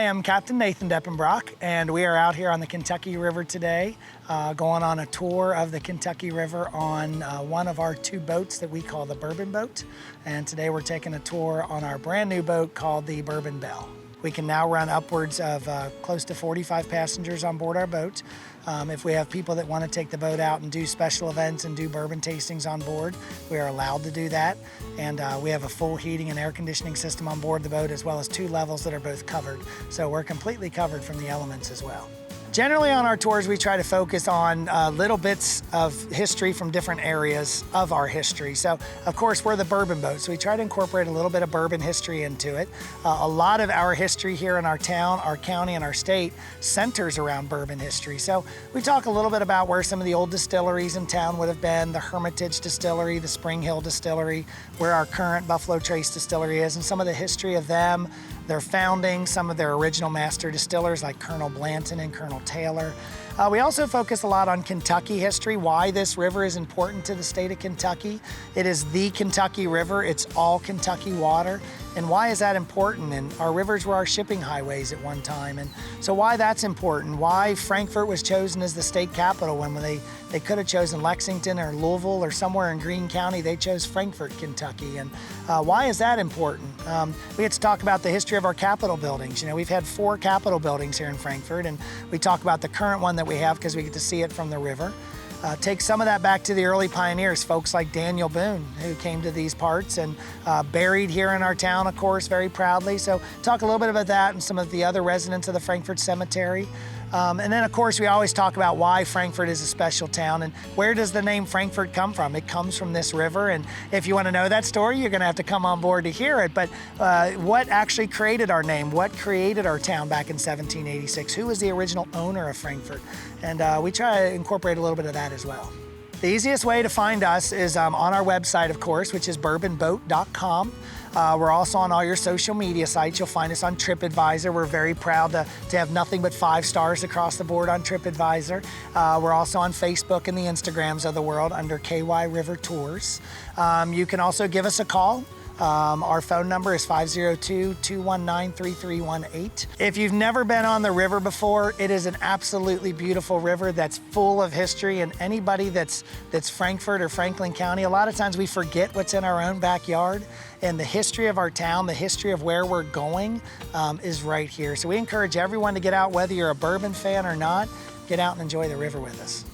am Captain Nathan Deppenbrock, and we are out here on the Kentucky River today, going on a tour of the Kentucky River on one of our two boats that we call the Bourbon Boat. And today we're taking a tour on our brand new boat called the Bourbon Belle. We can now run upwards of close to 45 passengers on board our boat. If we have people that want to take the boat out and do special events and do bourbon tastings on board, we are allowed to do that. And we have a full heating and air conditioning system on board the boat, as well as 2 levels that are both covered. So we're completely covered from the elements as well. Generally on our tours, we try to focus on little bits of history from different areas of our history. So, of course, we're the bourbon boat, so we try to incorporate a little bit of bourbon history into it. A lot of our history here in our town, our county, and our state centers around bourbon history. So we talk a little bit about where some of the old distilleries in town would have been, the Hermitage Distillery, the Spring Hill Distillery, where our current Buffalo Trace Distillery is, and some of the history of them, their founding, some of their original master distillers like Colonel Blanton and Colonel Taylor. We also focus a lot on Kentucky history, why this river is important to the state of Kentucky. It is the Kentucky River, it's all Kentucky water. And why is that important? And our rivers were our shipping highways at one time. And so why that's important, why Frankfort was chosen as the state capital when they could have chosen Lexington or Louisville or somewhere in Greene County, they chose Frankfort, Kentucky. And why is that important? We get to talk about the history of our Capitol buildings. You know, we've had 4 Capitol buildings here in Frankfort, and we talk about the current one that we have because we get to see it from the river. Take some of that back to the early pioneers, folks like Daniel Boone, who came to these parts and buried here in our town, of course, very proudly. So talk a little bit about that and some of the other residents of the Frankfort Cemetery. And then, of course, we always talk about why Frankfort is a special town and where does the name Frankfort come from? It comes from this river, and if you want to know that story, you're going to have to come on board to hear it. But what actually created our name? What created our town back in 1786? Who was the original owner of Frankfort? And we try to incorporate a little bit of that as well. The easiest way to find us is on our website, of course, which is bourbonboat.com. We're also on all your social media sites. You'll find us on TripAdvisor. We're very proud to have nothing but 5 stars across the board on TripAdvisor. We're also on Facebook and the Instagrams of the world under KY River Tours. You can also give us a call. Our phone number is 502-219-3318. If you've never been on the river before, it is an absolutely beautiful river that's full of history, and anybody that's Frankfort or Franklin County, a lot of times we forget what's in our own backyard, and the history of our town, the history of where we're going is right here. So we encourage everyone to get out, whether you're a bourbon fan or not, get out and enjoy the river with us.